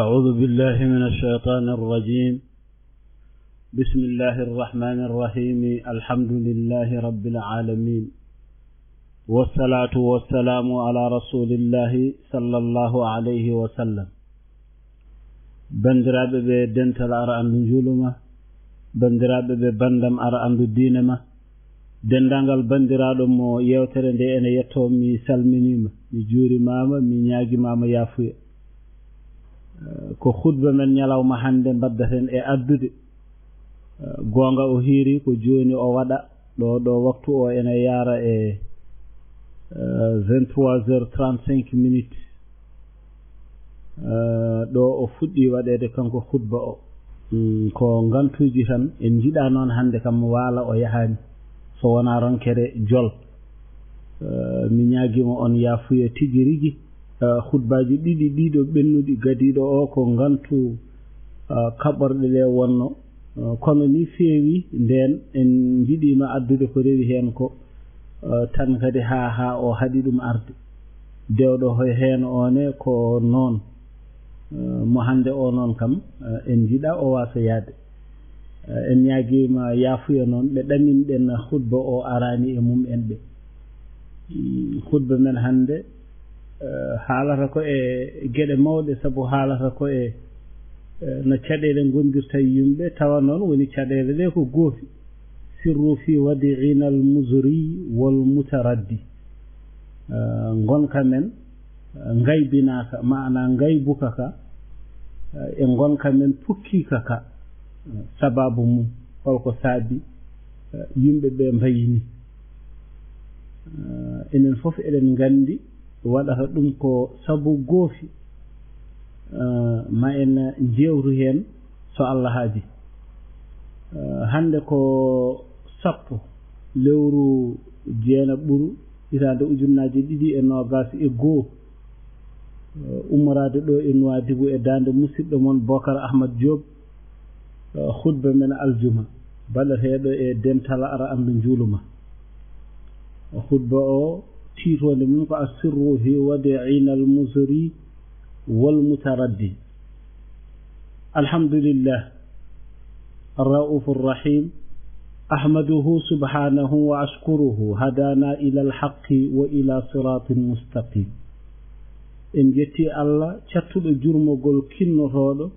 أعوذ بالله من الشيطان الرجيم. بسم الله الرحمن الرحيم. الحمد لله رب العالمين، والصلاة والسلام على رسول الله صلى الله عليه وسلم. بندرابة بدنتل أرى أن نجولما، بندرابة ببندم أرى أن دينما، دندانغال بندرادو مو يوتر دي أنا يتومي سلمينيما مي جوري ماما مي نياغي ماما يافوي ko khutba men nyalawma hande baddaten e addude gonga o hiri ko joni o wada do waktu o ene yara e 23h35 minutes do o fuddi wadede kanko khutba o ko gantuji tan en jida non hande kam wala o yahani so wona ronkere jol mi nyaagimo on yafuye tigirigi khutbaji didi dido bennudi gadido o ko gantu kaborde le wonno kono ni feewi den en jidima addude ko rewi hen ko tan kadi ha o hadi dum arde dewdo hoy hen one ko non mo hande o non kam en jida o wasa yaade en nyaagima yafuya non be damin den khutba o arani e mum en be khutba men hande haalata ko e gede mawde sabu haalata ko e no cadele gondirta yimbe tawa non woni cadele de ko goofi sirru fi wadi'ina al-muzri wal mutaraddi gonka men ngaybinaka maana ngaybuka ka e gonka men pukkika ka sababu mum holko saabi yimbe be mbayini enen fof eden gandi waɗata ɗum ko sabu goofi ma en jewru hen so Allah haaji hande ko sappo lewru jeena ɓuru hitande ujunnaje 2021 ummorade ɗo e Nouadhibou e dande musidɗo mon Bocar Ahmad Diop khutba men aljuma baɗateɗo e dentala ara andu juuluma khutba o tiitonde mum ko asirru fi wadi'ina al-muzri wal mutaraddi. Alhamdulillah الرؤوف الرحيم أحمده سبحانه وأشكره هدانا إلى الحق وإلى صراط مستقيم. إن جتي الله تشتد جرمغول كنوتودو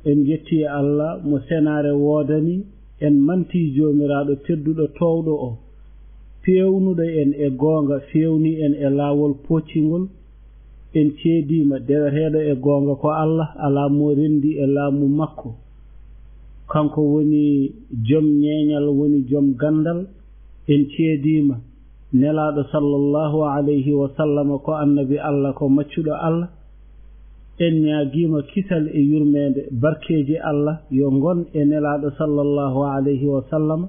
إن جتي الله مسنار ووداني إن منتي جوميرادو تدودو towdo o fewnude en e gonga fewni en e lawol poccingol en ceedima deweteɗo e gonga ko Allah ala mo rendi e laamu makko kanko woni jom nyeñal woni jom gandal en ceedima nelaɗo sallallahu alayhi wa sallam ko annabi Allah ko maccuɗo Allah en ñaagima kisal e yurmede barkeji Allah yo gon e nelaɗo sallallahu alayhi wa sallam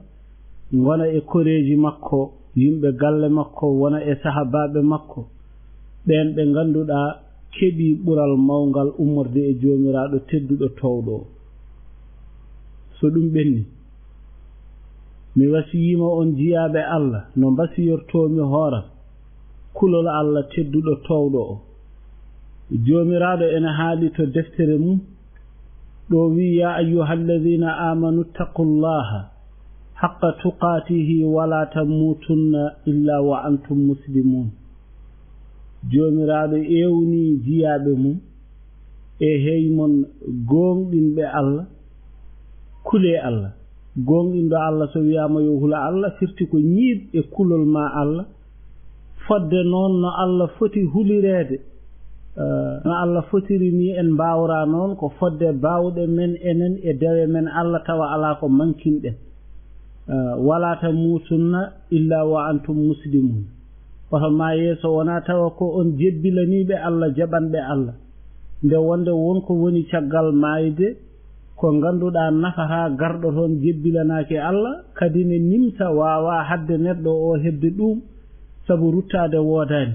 ngona e koreji makko yimɓe galle makko wona e sahabaɓe makko ɓen ɓe ganduɗa keɓi ɓural mawgal ummorde e jomiraɗo tedduɗo towɗo so ɗum ɓenni mi wasiyima on jiyaɓe Allah no mbasiyortomi hoora kulol Allah tedduɗo towɗo o jomiraɗo ene haali to deftere mum ɗo wi ya ayyuhalladhina amanu taqullaha حق تقاته ولا تموتن إلا وأنتم مسلمون جوميراɗo ewni jiyaɓe mum e heymon gonɗinɓe Allah kule Allah gonɗinɗo Allah so wiyama yo hula Allah firti ko ñiiɓ e kulol ma Allah fodde noon no Allah foti hulirede no Allah fotiri ni en mbawra noon ko fodde bawɗe men enen e dewe men Allah tawa ala ko mankinɗen wala tamutunna illa wa antum muslimun oto ma yeso wona tawa ko on jebbilaniɓe Allah jaɓanɓe Allah nde wonde wonko woni caggal mayde ko ganduɗa nafata garɗo toon jebbilanake Allah kadi ne nimta wawa hadde neɗɗo o hebde ɗum sabu ruttade wodani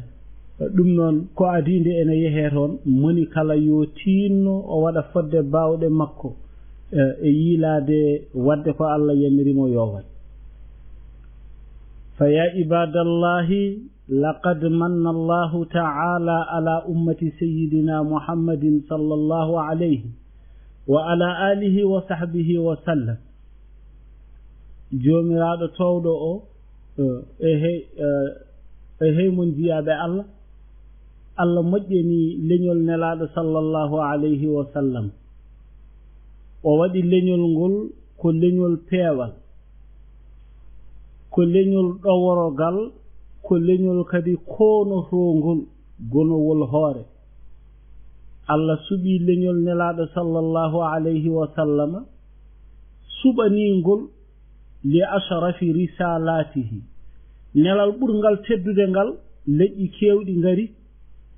ɗum noon ko adinde ene yehe toon moni kala yo tinno o waɗa fodde bawɗe makko e yiilade wadde ko Allah yamirimo yo wat fa ya ibadallahi لقد من الله تعالى على أمة سيدنا محمد صلى الله عليه وعلى آله وصحبه وسلم جوميراɗo towɗo o hey mon jiyaɓe Allah Allah moƴƴini leñol nelaɗo sallallahu alayhi wa sallam o waɗi leñol ngol ko leñol peewal ko leñol ɗoworogal ko leñol kadi koonotongol gonowol hoore Allah suɓi leñol nelaɗo sallallahu alayhi wa sallama suɓaningol li ashrafi risalatihi nelal ɓurgal teddude ngal leƴƴi kewɗi ngari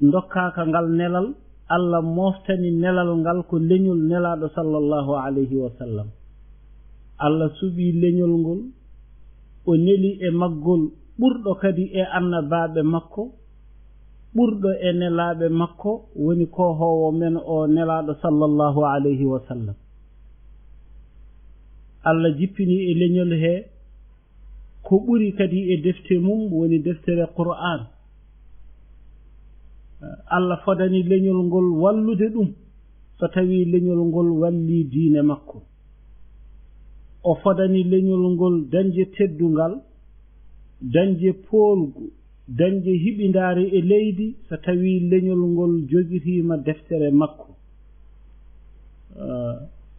dokkaka ngal nelal Allah moftani nelal ngal ko leñol nelaɗo sallallahu alayhi wa sallam Allah suɓi leñol ngol o neli e maggol ɓurɗo kadi e annabaɓe makko ɓurɗo e nelaɓe makko woni ko howo men o nelaɗo sallallahu alayhi wa sallam Allah jippini e leñol he ko ɓuri kadi e defte mum woni deftere Qur'an Allah fodani leñol ngol wallude ɗum so tawi leñol ngol walli diine makko o fodani leñol ngol dañde teddungal dañde poolgu dañde hiɓindaare e leydi so tawi leñol ngol jogitima deftere makko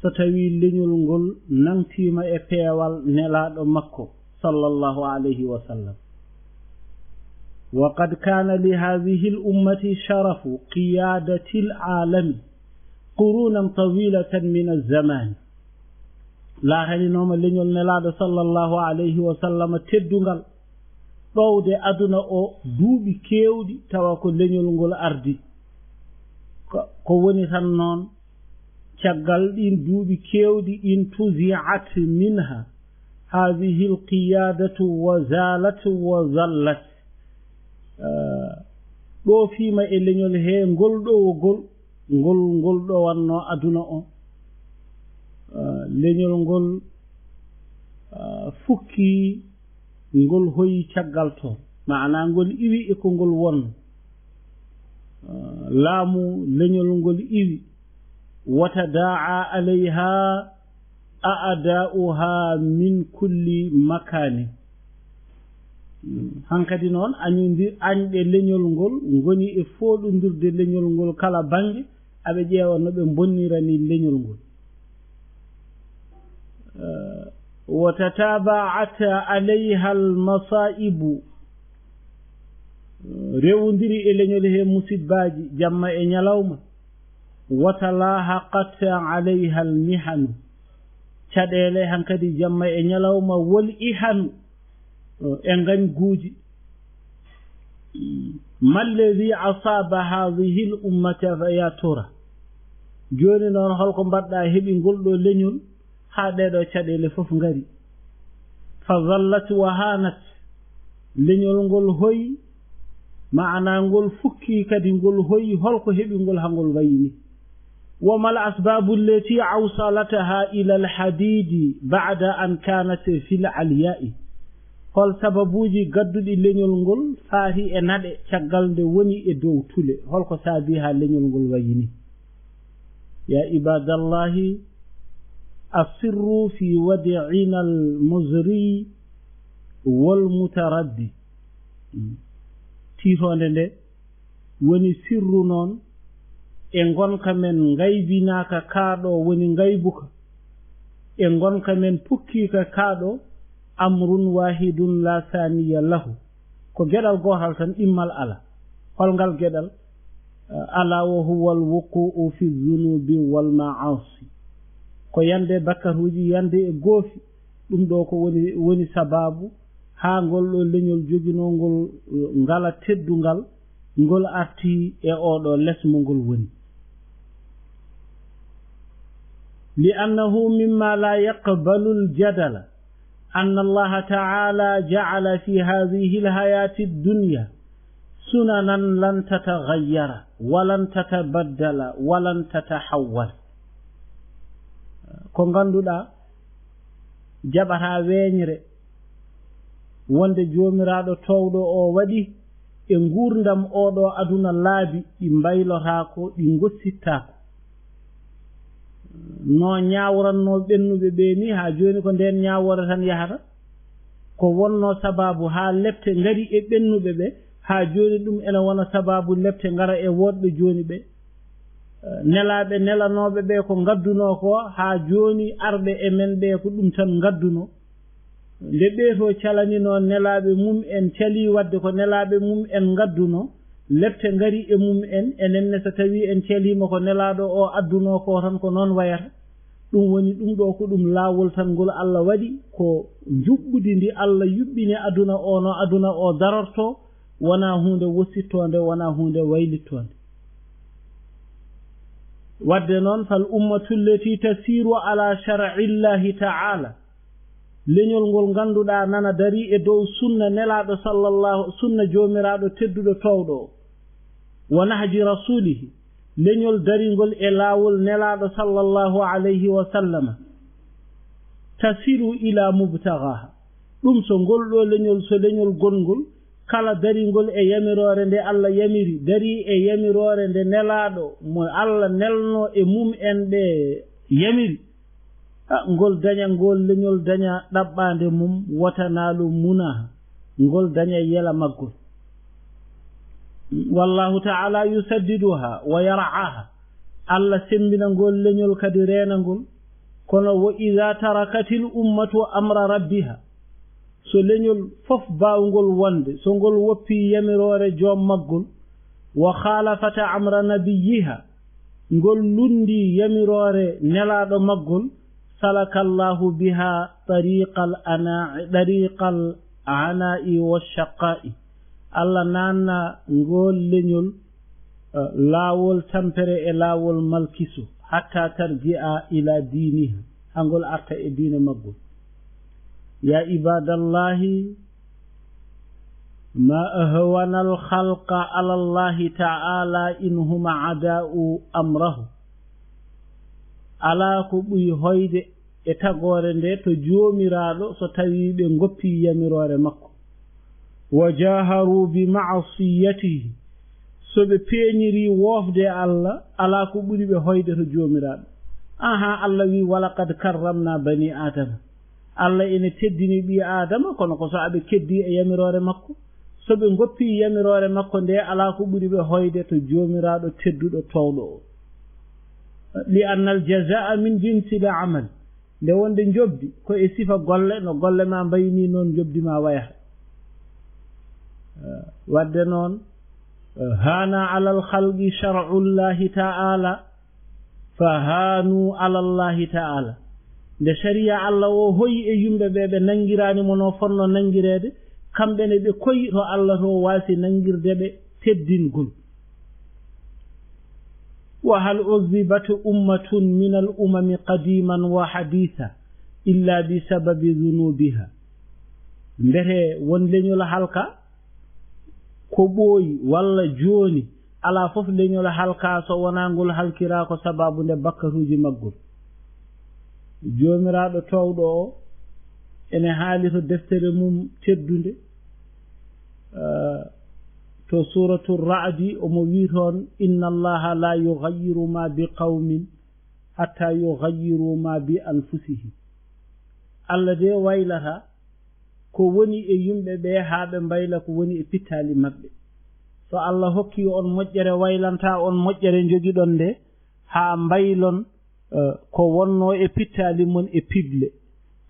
so tawi leñol ngol nangtima e peewal nelaɗo makko sallallahu alayhi wa sallam وقد كان لهذه الأمة شرف قيادة العالم قرونا طويلة من الزمان لا هني نوم لنيول نلاد صلى الله عليه وسلم تدنغال ɗowde aduna o duuɓi keewɗi tawa ko leñol ngol ardi ko woni tan noon caggal ɗin duuɓi keewɗi in tuzi'at minha hadhihi alqiyadatu wa zalat wa zallat ɗo fiima e leñol he ngol ɗowogol ngol ɗo wanno aduna o leñol ngol fukki ngol hoyi caggal to maana ngol iwi e ko ngol wonno laamu leñol ngol iwi watadaa alayha a'da'uha min kulli makani hankadi noon añɗe leñol ngol ngoni e fooɗodirde leñol ngol kala bange aɓe ƴeewa no ɓe bonnirani leñol ngol وتتابعت عليها المصائب rewondiri e leñol he musibbaji jamma e ñalawma watalaaqat alayha almihanu caɗele hankadi jamma e ñalawma wol ihanu e ngañguuji ma alladi asaba hadihi l ummata fa ya tura joni noon holko mbaɗɗa heɓi ngol ɗo leñol haa ɗeɗo caɗele fof ngari fa zallat wa hanat leñol ngol hoyi maana ngol fukki kadi ngol hoyi holko heɓi ngol ha ngol wayini وما الأسباب التي أوصلتها إلى الحديد بعد أن كانت في العلياء hol sababuji gadduɗi leñol ngol faati e naɗe caggal nde woni e dow tule holko saabi ha leñol ngol wayini ya ibadallahi asirru fi wadi'ina almuzri walmutaraddi tiitonde nde woni sirru noon e gonka men ngaybinaka kaaɗo woni ngaybuka e gonka men pukkika kaaɗo amrun wahidun la saniya lahu ko geɗal gotal tan ɗimmal ala holngal geɗal ala wa huwa alwuqu'u fi dhunubi wal ma'asi ko yande bakkaruji yande e goofi ɗum ɗo ko woni sababu ha ngol ɗo leñol joginongol ngala teddungal ngol arti e oɗo lesmo ngol woni لأنه مما لا يقبل الجدل أن الله تعالى جعل في هذه الحياة الدنيا سننا لن تتغير ولن تتبدل ولن تتحول ko ganduɗa jaɓata weñre wonde jomiraɗo towɗo o waɗi e ngurdam oɗo aduna laabi ɗi mbaylotako ɗi gossittako no ñawranno ɓennuɓe ɓe ni ha joni ko nden ñawore tan yahata ko wonno sababu ha lepte ngari e ɓennuɓe ɓe ha joni ɗum ene wona sababu lepte ngara e wodɓe joni ɓe nelaɓe nelanoɓe ɓe ko gadduno ko ha joni arɓe e men ɓe ko ɗum tan gadduno nde ɓeeto calanino nelaɓe mum en cali wadde ko nelaɓe mum en gadduno lepte ngari e mum en enenne so tawi en calima ko nelaɗo o adduno ko tan ko noon wayata ɗum woni ɗum ɗo ko ɗum laawol tan ngol Allah waɗi ko juɓɓudi ndi Allah yuɓɓini aduna o no aduna o darorto wona hunde wossittonde wona hunde waylittonde wadde noon fal ummatu llati tasiru ala shar'illahi ta'ala leñol ngol ganduɗa nana dari e dow sunna nelaɗo sallallahu sunna jomiraɗo tedduɗo towɗo wa nahji rasulihi leñol daringol e laawol nelaɗo sallallahu alayhi wa sallama tasiru ila mubtagaha ɗum so ngol ɗo leñol so leñol gongol kala daringol e yamirore nde Allah yamiri dari e yamirore nde nelaɗo mo Allah nelno e mum en ɓe yamiri ngol daña ngol leñol daña ɗaɓɓande mum watanalu munaha ngol daña yela maggol wallahu ta'ala yusaddiduha wa yar'aha Allah sembina ngol leñol kadi renangol kono wa idha tarakatil ummatu amra rabbiha so leñol fof bawngol wonde so ngol woppi yamirore joom maggol wa khalafata amra nabiyha ngol lundi yamirore nelaɗo maggol salakallahu biha tariqal ana'i washaqa'i Allah nanna ngol leñol laawol tampere e laawol malkiso hatta tarji'a ila diniha hangol arta e diina maggol ya ibadallahi ma ahwana al-khalqa ala Allah ta'ala in huma ada'u amrahu ala ko ɓuyi hoyde e tagore nde to joomiraɗo so tawi ɓe goppi yamirore makko wa jaharu bi ma'siyatihi so ɓe peeñiri wofde Allah ala ko ɓuri ɓe hoyde to joomiraɗo aha Allah wi walaqad karramna bani adama Allah ene teddini ɓi adama kono ko so aɓe keddi e yamirore makko so ɓe goppi yamirore makko nde ala ko ɓuri ɓe hoyde to joomiraɗo tedduɗo towɗo o li anna al jazaa min jinsi l amal nde wonde jobdi ko e sifa golle no golle ma mbayni noon jobdi ma wayata wadde noon hana ala al khalqi shar'u llahi ta'ala fa hanu ala llahi ta'ala nde sharia Allah o hoyi e yumɓe ɓe ɓe nangirani mo no fonno nangirede kamɓene ɓe koyi to Allah to waasi nangirde ɓe teddingol وهل عذبت أمة من الأمم قديما وحديثا إلا بسبب ذنوبها mbere won leñol halka ko ɓooyi walla jooni ala fof leñol halka so wonaa ngol halkira ko sababu nde bakkatuuji maggol joomiraaɗo towɗo o ene haali to deftere mum teddunde to suratu ra'di omo wi toon inna allaha la yughayyiru ma bi qawmin hatta yughayyiru ma bi anfusihim Allah de waylata ko woni e yimɓe ɓe haa ɓe mbayla ko woni e pittaali maɓɓe so Allah hokki on moƴƴere waylanta on moƴƴere jogiɗon nde haa mbaylon ko wonno e pittaali mon e pible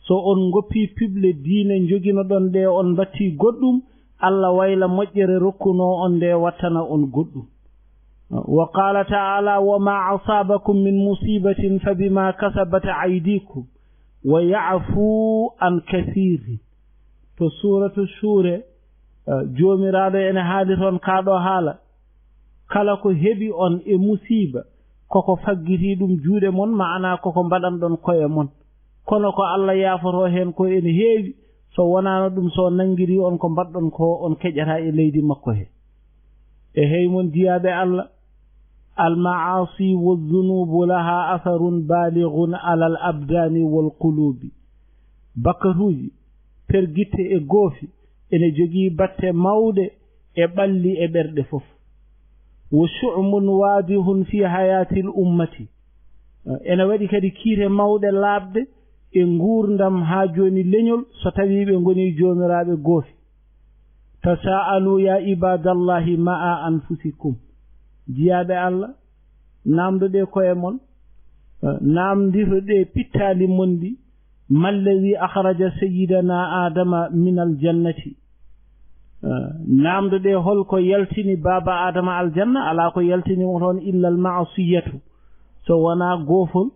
so on goppi pible diine jogino ɗon ɗe on batti goɗɗum Allah wayla moƴƴere rokkuno on nde wattana on goɗɗum wa qala ta'ala wa ma asabakum min musibatin fa bima kasabat aydikum wa ya'fu an kathirin to suratu shure jomiraɗo ene haali toon kaɗo haala kala ko heɓi on e musiba koko faggiti ɗum juuɗe mon ma'ana koko mbaɗan ɗon koye mon kono ko Allah yaafoto hen ko ene heewi so wonano ɗum so nangiri on ko mbaɗɗon ko on keƴata e leydi makko he e hey mon diyaɓe Allah al-ma'asi wadh-dhunubu laha atharun balighun ala al-abdani wal-qulubi bakkatuji pergitte e goofi ene jogii batte mawɗe e balli e berde fof wa shu'mun wadihun fi hayati al ummati ena wadi kadi kiire mawde labde e ngurdam ha joni leñol so tawi be ngoni joomiraabe goofi tasaalu ya ibadallahi ma'a anfusikum jiyaabe Allah namdude koye mon namdirde pittali mondi mallazi akhraja sayyidana adama min aljannati namdude holko yaltini baba adama aljanna ala ko yaltini won illa alma'siyatu so wana gofol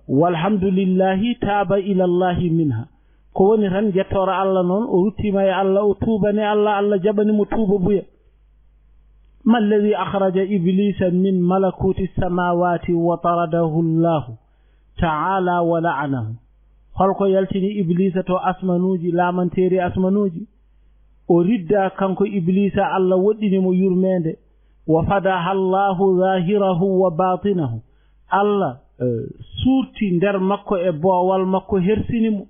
walhamdulillahi taaba ila allahi minha ko woni tan jettora Allah non o ruttima e Allah o tubani Allah jabani mo tuba buya mallazi akhraja iblisa min malakuti samawati wa taradahu Allah ta'ala wa la'anahu holko yaltini iblisa to asmanuji lamanteri asmanuji o ridda kanko iblisa Allah woddini mo yurmende wa fadaha Allahu zahirahu wa batinahu Allah surti nder makko e boowal makko hersinimo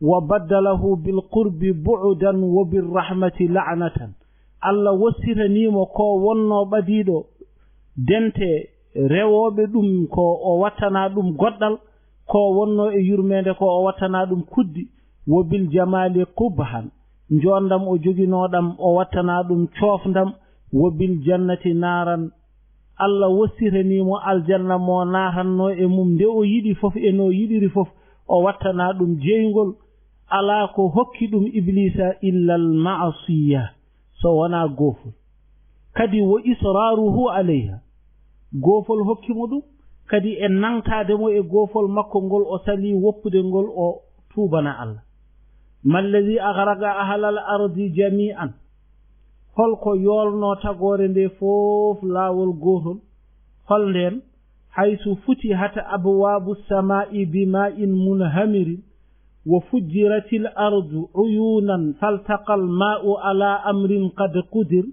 wa baddalahu bil qurbi bu'dan wa bir rahmati la'natan Allah wasiranimo ko wonno badido dente rewobe dum ko o wattana dum goddal ko wonno e yurmende ko o wattana dum kuddi wo bil jamali qubhan njondam o joginodam o wattana dum ciofdam wo bil jannati naran Allah wasiranimo aljanna mo natanno e mum de o yidi fof e no yidiri fof o wattana dum jeygol ala ko hokki dum iblisa illa al ma'siyah so wana gofol kadi wo israruhu alayha gofol hokki mudum kadi en nangtade mo e gofol makko ngol o sali woppude ngol o tubana Allah mallazi aghraqa ahlal ardi jami'an holko yolno tagore nde fof lawol gotol holnden haythu futihat abwabu samai bima'in munhamirin wa fujjiratil ardu uyunan faltaqal ma'u ala amrin qad qudir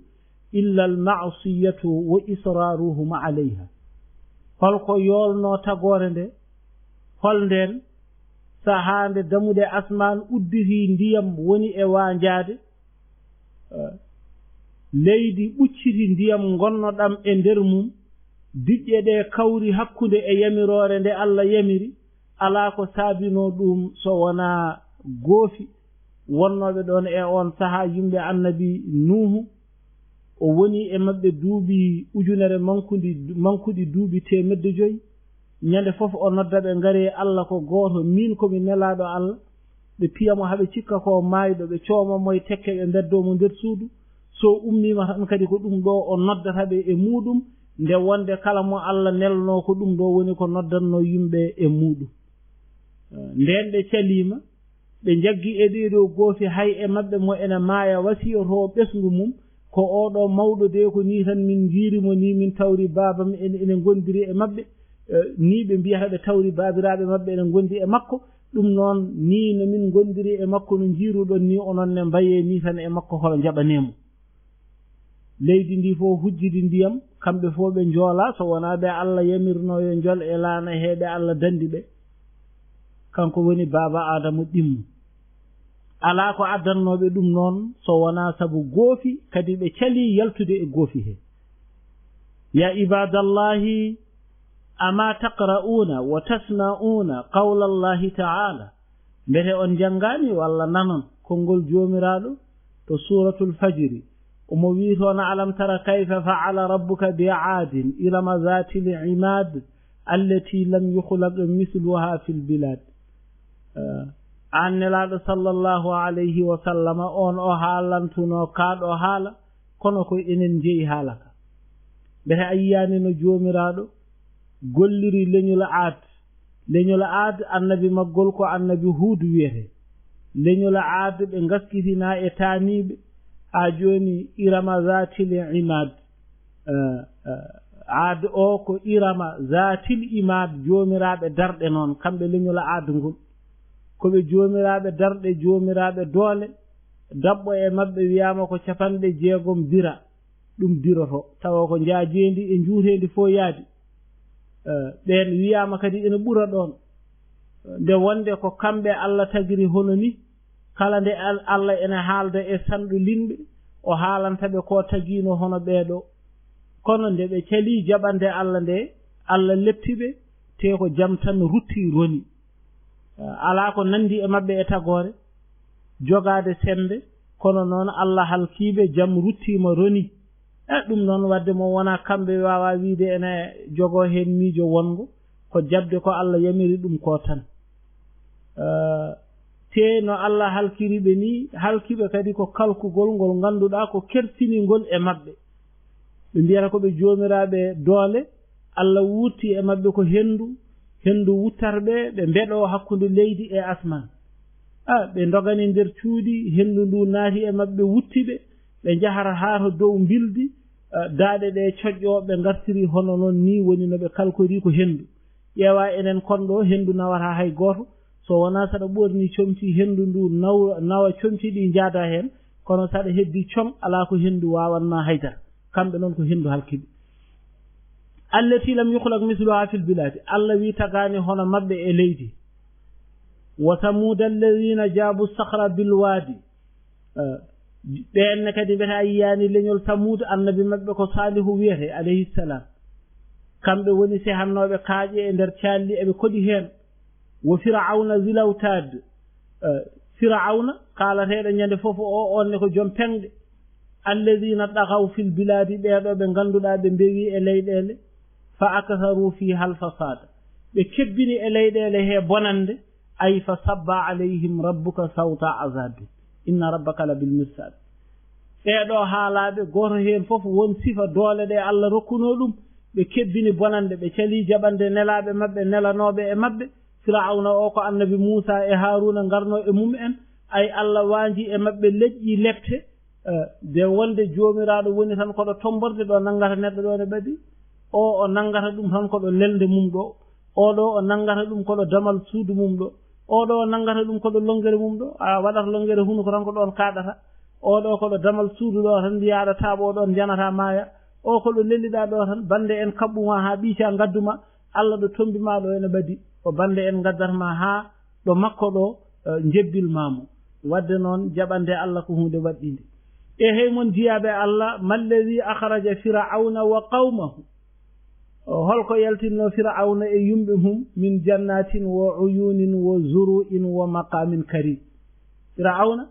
illa al ma'siyatu wa israruhum alayha holko yolno tagore nde holnden sahande damude asman uddiri ndiyam woni e wanjade leydi bucciti ndiyam gonnodam e nder mum dijje de kawri hakkunde e yamirore nde Allah yamiri ala ko saabino dum so wana goofi wonnobe don e on saha yimbe annabi nuhu o woni e mabbe duubi ujunere mankudi duubi temedde joyi nyande fof o noddabe ngare Allah ko goto min ko mi nelaado Allah be piyamo habe cikka ko maydo be cooma moy tekke be beddo mo nder suudu so ummima tan kadi ko dum do o noddata be e mudum nde wonde kala mo Allah nelno ko dum do woni ko noddanno yimbe e mudum nden be calima be jaggi e deedo goofi hay e mabbe mo ena maaya wasiyoto besngu mum ko odo mawdo de ko ni tan min jirimo ni min tawri babam ene gondiri e mabbe ni be biya be tawri babiraabe mabbe ene gondi e makko dum non ni no min gondiri e makko no jirudo ni onon ne baye ni tan e makko hol jabanemo leydi ndi fo hujjidi ndiyam kambe fo be njola so wona be Allah yamirno yo njol e laana heede Allah dandi be kanko woni baba adamu dimmu ala ko addannobe dum non so wona sabu goofi kadi be cali yaltude e goofi he ya ibadallahi ama taqra'una wa tasma'una qawla allahi ta'ala mbete on jangani walla nanon kongol joomirado to suratul fajr omo wiitona alam tara kayfa fa'ala rabbuka bi'adin ilama zati al'imad allati lam yukhlaq mithluha fil bilad annelado sallallahu alayhi wa sallam on o haalantuno kaado haala kono ko enen jeyi haalaka mbete ayyani no joomirado golliri leñol aad annabi maggol ko annabi huudu wiyete leñol aad be ngaskitina e taanibe ha joni irama zatil imad aad o ko irama zatil imad joomiraabe darde non kambe leñol aad ngol ko be joomiraabe darde joomiraabe doole dabbo e mabbe wiyama ko capande jeegom dira dum diroto taw ko njaajendi e njuutendi fo yaadi ben wiyama kadi ina bura don de wonde ko kambe Allah tagiri hono ni kala de Allah ena haalda e sandu limbe o haalantaɓe ko tagino hono ɓeeɗo kono nde ɓe cali jaɓande Allah nde Allah leptiɓe te ko jam tan rutti roni ala ko nandi e maɓɓe e tagore jogade sembe kono noon Allah halkiɓe jam ruttima roni ɗum noon wadde mo wona kamɓe wawa wiide ene jogo hen miijo wongo ko jabde ko Allah yamiri ɗum ko tan te no Allah halkiriɓe ni halkiɓe kadi ko kalkugol ngol ganduɗa ko kertiningol e maɓɓe ɓe mbiyata koɓe joomiraɓe doole Allah wurti e maɓɓe ko hendu wuttarɓe ɓe mbeɗo hakkude leydi e asman ɓe dogani nder cuuɗi hendu ndu naati e maɓɓe wuttiɓe ɓe jahara haa to dow mbildi daaɗe ɗe coƴƴo ɓe gartiri hono noon ni woni no ɓe kalkori ko hendu ƴeewa enen konɗo hendu nawata hay gooto so wona saɗa ɓorni comci hendu ndu nawa comci ɗi jaada heen kono saɗa heddi com ala ko hendu wawanma haydara kamɓe noon ko hendu halkiɓe allati lam yuhlak misluha fil biladi Allah wi tagani hono maɓɓe e leydi wa samud alladina jabu sahra bil wadi ɓenne kadi mbete a yiyani leñol samud annabi maɓɓe ko salihu wiyete alayhi salam kamɓe woni sehannoɓe kaaƴe e nder calli eɓe koɗi heen wo firauna zilawtad firauna kalateɗo ñande foof o onne ko joom pengɗe alladina ɗagaw fil biladi ɓeeɗo ɓe ganduɗa ɓe mbewi e leyɗele fa akatharu fiha al fasada ɓe kebbini e leyɗele he bonande ay fa sabba alayhim rabbuka sawta azabi inna rabbaka la bil mirsad ɓeeɗo haalaɓe goto heen fof won sifa doole ɗe Allah rokkuno ɗum ɓe kebbini bonande ɓe cali jaɓande nelaɓe maɓɓe nelanoɓe e maɓɓe firauna o ko annabi Moussa e Haruna garno e mum en ay Allah wanji e maɓɓe leƴƴi lepte de wonde joomiraɗo woni tan koɗo tomborde ɗo nangata neɗɗo ɗo ne ɓadi o nangata ɗum tan koɗo lelde mum ɗo oɗo o nangata ɗum koɗo damal suudu mum ɗo oɗo o nangata ɗum koɗo longere mum ɗo a waɗata longere hunuko tan ko ɗon kaɗata oɗo koɗo damal suudu ɗo tan mbiyaɗa taaɓo ɗon janata maaya o koɗo lelliɗa ɗo tan bande en kaɓɓuma ha ɓiica gadduma Allah ɗo tombima ɗo ene ɓadi ko bande en gaddatma ha ɗo makko ɗo jebbilmamo wadde noon jaɓande Allah ko hunde waɗɗinde e hey mon jiyaɓe Allah malladi akhraja firauna wa qawmahu holko yaltinno firauna e yumɓe mum min jannatin wa uyunin wa zuru'in wa maqamin karim firauna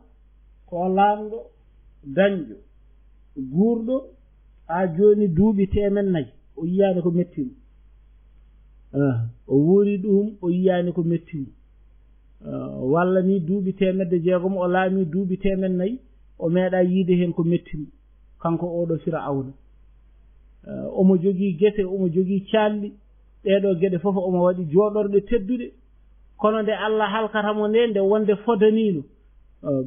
ko lamɗo dañƴo guurɗo ha joni duuɓi 400 o yiyani ko mettimo o wuuri ɗum o yiyani ko mettimo walla ni duuɓi 600 o laami duuɓi 400 o meeɗa yiide hen ko mettimo kanko oɗo firauna omo jogii gese omo jogii calli ɗeɗo geɗe fof omo waɗi jooɗorɗe tedduɗe kono nde Allah halkatamo nde wonde fodanino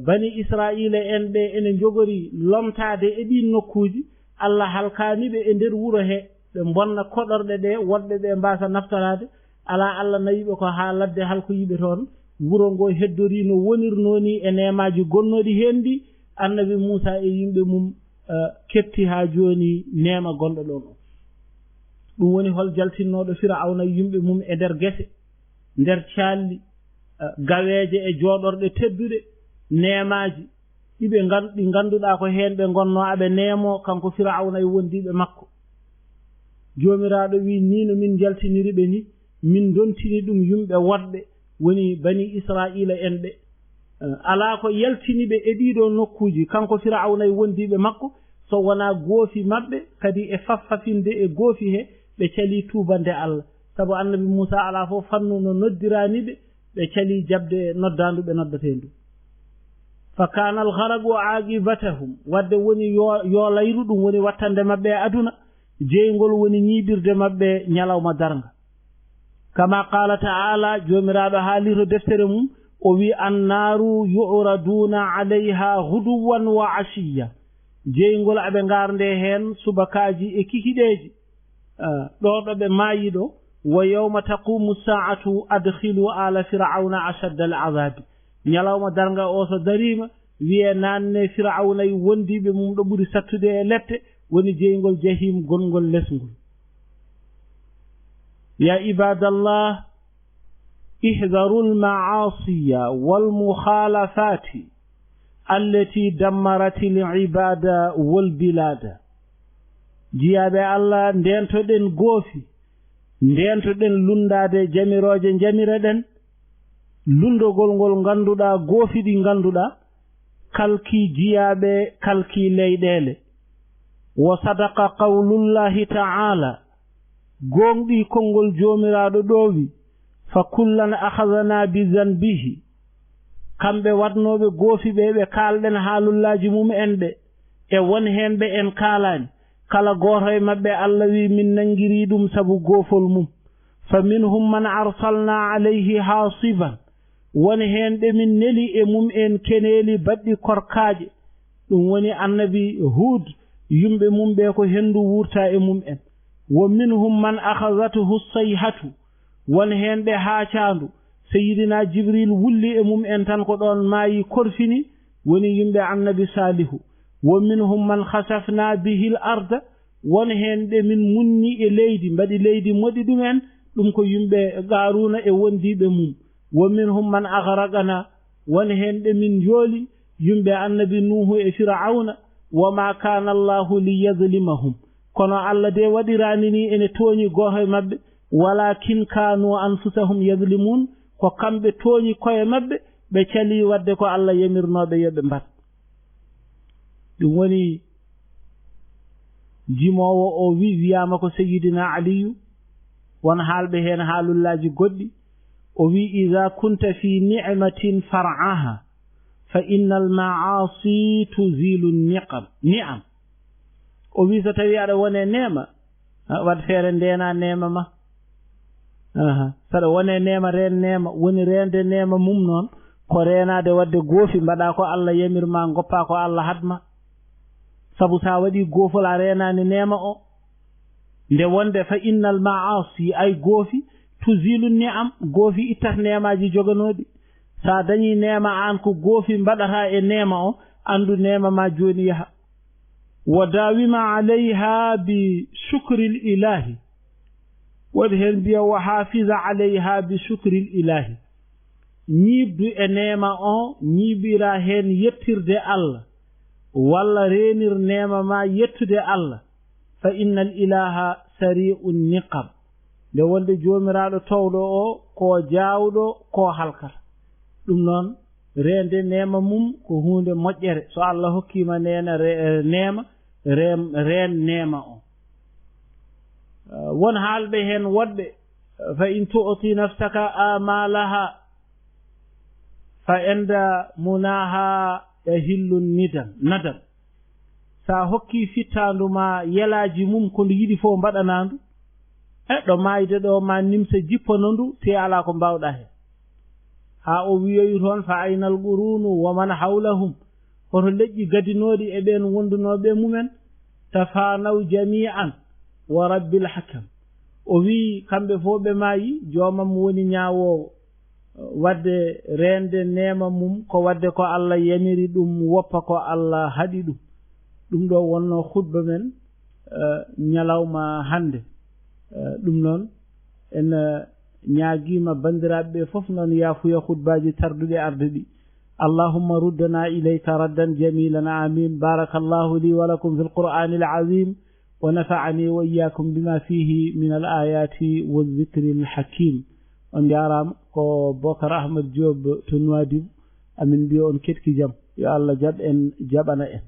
bani Israila en ɓe ene jogori lomtade e ɗin nokkuji Allah halkaniɓe e nder wuro he ɓe bonna koɗorɗe ɗe woɗɓe ɓe mbasa naftorade ala Allah nawiɓe ko ha ladde halkoyiɓe toon wuro ngo heddori no wonirno ni e nemaji gonnoɗi hen ɗi annabi Moussa e yimɓe mum kepti ha joni nema gonɗo ɗon o ɗum woni hol jaltinnoɗo firauna yimɓe mum e nder gese nder calli gaweje e jooɗorɗe tedduɗe nemaji ɗi ganduɗa ko hen ɓe gonno aɓe neemo kanko firauna e wondiɓe makko jomiraɗo wi ni no min jaltiniri ɓe ni min dontini ɗum yimɓe woɗɓe woni bani Israila en ɓe ala ko yaltiniɓe e ɗiɗo nokkuji kanko firauna e wondiɓe makko so wona goofi maɓɓe kadi e faffafinde e goofi he ɓe cali tubande Allah sabu annabi Moussa ala fof fannu no noddiraniɓe ɓe cali jabde noddandu ɓe noddate ndu fa kana al gharagu aqibatahum wadde woni yo layru ɗum woni wattande maɓɓe e aduna jeygol woni ñiɓirde maɓɓe ñalawma darga kama qala ta'ala jomiraɗo haalito deftere mum o wi annaru yu'raduna alayha ghuduwan wa ashiya jeygol aɓe garde hen subakaji e kikiɗeji ɗo ɓe maayi ɗo wa yawma taqumu sa'atu adkhilu ala fir'auna ashadda al'azabi ñalawma darga o so darima wiye nanne fir'auna e wondiɓe mum ɗo ɓuri sattude e lette woni jeygol jahim gongol lesngol ya ibadallah ihdaru al-ma'asiya wal mukhalafati التي دمرت العباد والبلاد جيابي الله ندنتو دن غوفي ندنتو دن لندade jamiroje jamiraden lundogol ngol ganduda gofi di ganduda kalki jiyabe kalki leydele wa sadaqa qawlullahi ta'ala gongdi kongol jomiraado dowi fa kullan akhadhana bi zanbihi kambe wadnobe gofi be kalden halullaji mum ende e won henbe en kalani kala goto e mabbe Allah wi min nangiri dum sabu gofol mum fa minhum man arsalna alayhi hasiban woni hende min neli e mum en keneli baddi korkaaje dum woni annabi hud yumbe mum be ko hendu wurta e mum en wa minhum man akhazatuhu sayhatu won hende haacandu sayyidina jibril wulli e mum en tan ko don maayi korfini woni yumbe annabi salihu wa minhum man khasafna bihi al-ard won hende min munni e leydi mbadi leydi modi dumen dum ko yumbe garuna e wondibe mum wa minhum man aghraqana won hende min joli yumbe annabi nuhu e fir'auna wa ma kana allah liyadhlimahum kono alla de wadirani ni ene toñi goho mabbe walakin kanu anfusahum yadhlimun ko kambe toñi koye mabbe be cali wadde ko alla yamirnobe yebbe mbat dum woni jimowo o wiyama ko sayyidina aliyu won halbe hen halullaji goddi o wi idha kunta fi ni'matin far'aha fa innal ma'asi tuzilu ni'am o wi so tawi ada wone nema wad fere ndena nema ma sada wone nema ren nema woni rende nema mum non ko renade wadde gofi mbada ko Allah yamirma goppa ko Allah hadma sabu sa wadi gofol a renani nema o nde wonde fa innal ma'asi ay gofi tuzilu ni'am gofi itat nemaji joganodi sa dañi nema an ko gofi mbadata e nema o andu nema ma joni yaha wadawima alayha bi shukri al-ilahi wadhen biya wa hafiza alayha bi shukri al-ilahi ñibdu e nema o ñibira hen yettirde Allah walla renir nema ma yettude Allah fa innal ilaha sari'un niqab de wonde jomiraado tawdo o ko jaawdo ko halkata dum non rende nema mum ko hunde mojjere so Allah hokkima nena nema ren nema o won halbe hen wodbe fa in tu'ti nafsaka amalaha fa inda munaha yahillu nadam sa hokki fittanduma yelaji mum ko yidi fo mbadanandu do mayde do ma nimse jipponondu te ala ko bawda he ha o wiyoyi ton fa aynal qurunu wa man hawlahum hoto lejji gadinodi e ben wondunobe mumen tafanaw jami'an wa rabbil hakam o wi kambe fo be mayi jomam woni nyaawo wadde rende nema mum ko wadde ko Allah yamiri dum woppa ko Allah hadi dum do wonno khutba men nyalawma hande dum non en nyaagima bandirabe fof non yafuya khutbaji tardude ardudi اللهم ردنا إليك ردا جميلا آمين بارك الله لي ولكم في القرآن العظيم ونفعني وإياكم بما فيه من الآيات والذكر الحكيم on jaram ko Bokar Ahmed Diop to Nouadhibou amin biyo on ketki jam yo Allah jab en jabana en